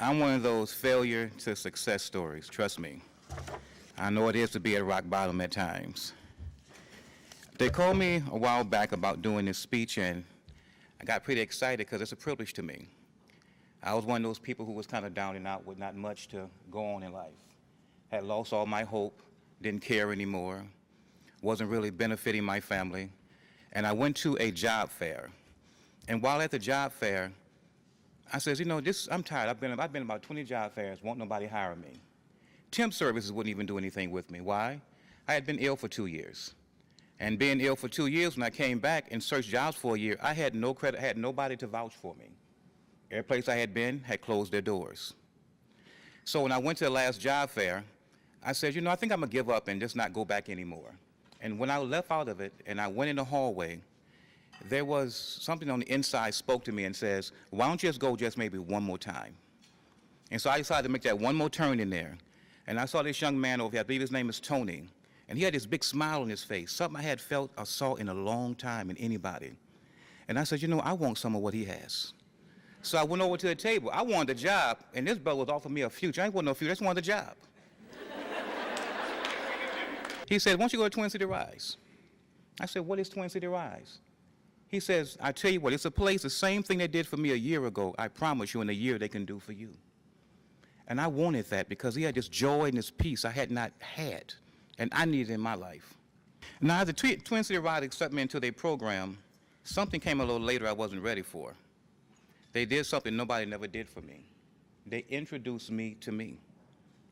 I'm one of those failure to success stories, trust me. I know it is to be at rock bottom at times. They called me a while back about doing this speech, and I got pretty excited because it's a privilege to me. I was one of those people who was kind of down and out with not much to go on in life. Had lost all my hope, didn't care anymore, wasn't really benefiting my family. And I went to a job fair. And while at the job fair, I says, I'm tired. I've been about 20 job fairs, won't nobody hire me. Temp services wouldn't even do anything with me. Why? I had been ill for 2 years. And being ill for 2 years, when I came back and searched jobs for a year, I had no credit, I had nobody to vouch for me. Every place I had been had closed their doors. So when I went to the last job fair, I said, I think I'm gonna give up and just not go back anymore. And when I left out of it and I went in the hallway, there was something on the inside spoke to me and says, why don't you just go just maybe one more time? And so I decided to make that one more turn in there. And I saw this young man over here, I believe his name is Tony, and he had this big smile on his face, something I had felt or saw in a long time in anybody. And I said, I want some of what he has. So I went over to the table. I wanted a job, and this brother was offering me a future. I ain't want no future, I just wanted a job. He said, why don't you go to Twin City Rise? I said, what is Twin City Rise? He says, I tell you what, it's a place, the same thing they did for me a year ago, I promise you in a year they can do for you. And I wanted that because he had this joy and this peace I had not had, and I needed it in my life. Now, the Twin City Rise accepted me into their program. Something came a little later I wasn't ready for. They did something nobody never did for me. They introduced me to me.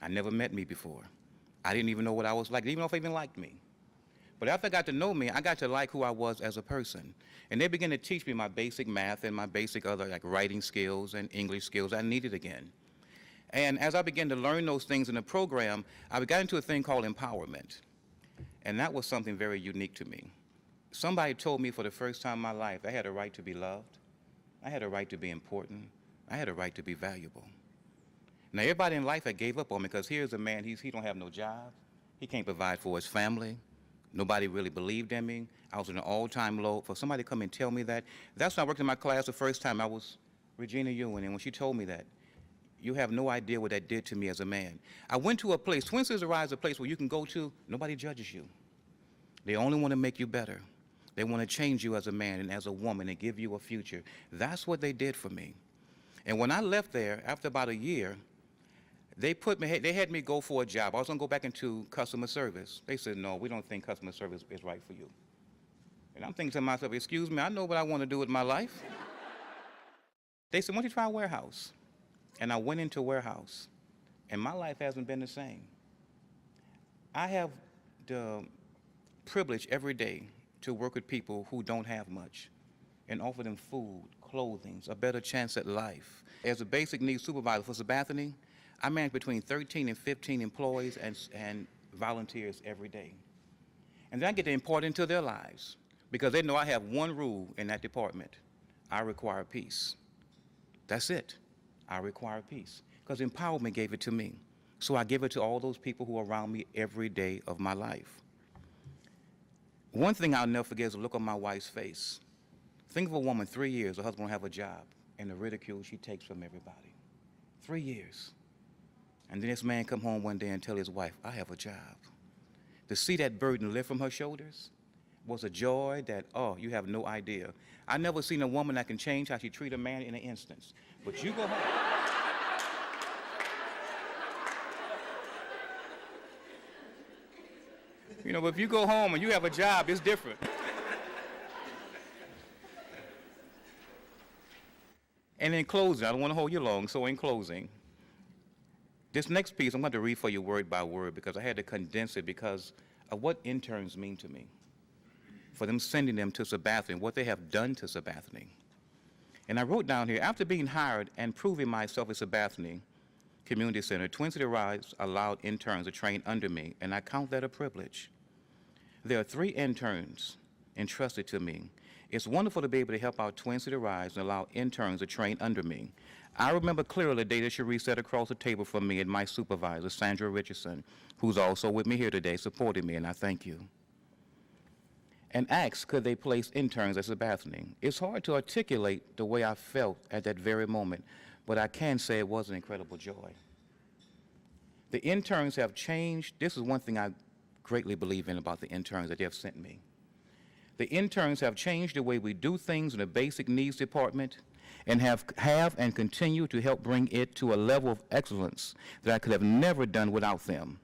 I never met me before. I didn't even know what I was like, I didn't even know if they even liked me. But after they got to know me, I got to like who I was as a person. And they began to teach me my basic math and my basic other like writing skills and English skills I needed again. And as I began to learn those things in the program, I got into a thing called empowerment. And that was something very unique to me. Somebody told me for the first time in my life I had a right to be loved, I had a right to be important, I had a right to be valuable. Now everybody in life had gave up on me because here's a man, he don't have no job, he can't provide for his family, nobody really believed in me, I was in an all-time low. For somebody to come and tell me that, that's when I worked in my class the first time. I was Regina Ewan, and when she told me that, you have no idea what that did to me as a man. I went to a place, Twin Cities Rise is a place where you can go to, nobody judges you. They only want to make you better. They want to change you as a man and as a woman and give you a future. That's what they did for me. And when I left there, after about a year, they had me go for a job. I was gonna go back into customer service. They said, no, we don't think customer service is right for you. And I'm thinking to myself, excuse me, I know what I want to do with my life. They said, why don't you try a warehouse? And I went into a warehouse, and my life hasn't been the same. I have the privilege every day to work with people who don't have much and offer them food, clothing, a better chance at life. As a basic needs supervisor for Sabathani, I manage between 13 and 15 employees and volunteers every day. And then I get to impart into their lives because they know I have one rule in that department. I require peace. That's it. I require peace. Because empowerment gave it to me. So I give it to all those people who are around me every day of my life. One thing I'll never forget is the look on my wife's face. Think of a woman, 3 years, her husband won't have a job, and the ridicule she takes from everybody. 3 years. And then this man come home one day and tell his wife, I have a job. To see that burden lift from her shoulders was a joy that, oh, you have no idea. I never seen a woman that can change how she treat a man in an instance. But you go home. But if you go home and you have a job, it's different. And in closing, I don't want to hold you long, so in closing, this next piece I'm going to read for you word by word because I had to condense it because of what interns mean to me. For them sending them to Sabathani, what they have done to Sabathani. And I wrote down here, after being hired and proving myself at Sabathani Community Center, Twin City Rise allowed interns to train under me, and I count that a privilege. There are 3 interns entrusted to me. It's wonderful to be able to help out Twin City Rise and allow interns to train under me. I remember clearly the day that Cherie sat across the table from me and my supervisor, Sandra Richardson, who's also with me here today, supporting me, and I thank you. And asked, could they place interns at Sabathani? It's hard to articulate the way I felt at that very moment, but I can say it was an incredible joy. The interns have changed. This is one thing I greatly believe in about the interns that they have sent me. The interns have changed the way we do things in the basic needs department and have and continue to help bring it to a level of excellence that I could have never done without them.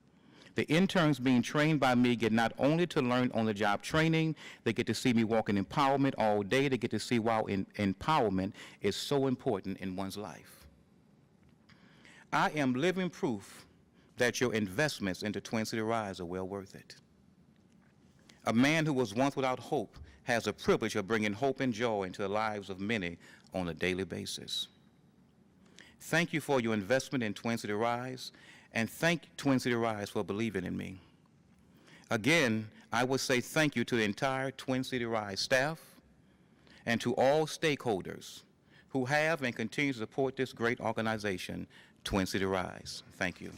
The interns being trained by me get not only to learn on-the-job training, they get to see me walk in empowerment all day. They get to see why empowerment is so important in one's life. I am living proof that your investments into Twin City Rise are well worth it. A man who was once without hope has the privilege of bringing hope and joy into the lives of many on a daily basis. Thank you for your investment in Twin City Rise, and thank Twin City Rise for believing in me. Again, I would say thank you to the entire Twin City Rise staff and to all stakeholders who have and continue to support this great organization, Twin City Rise. Thank you.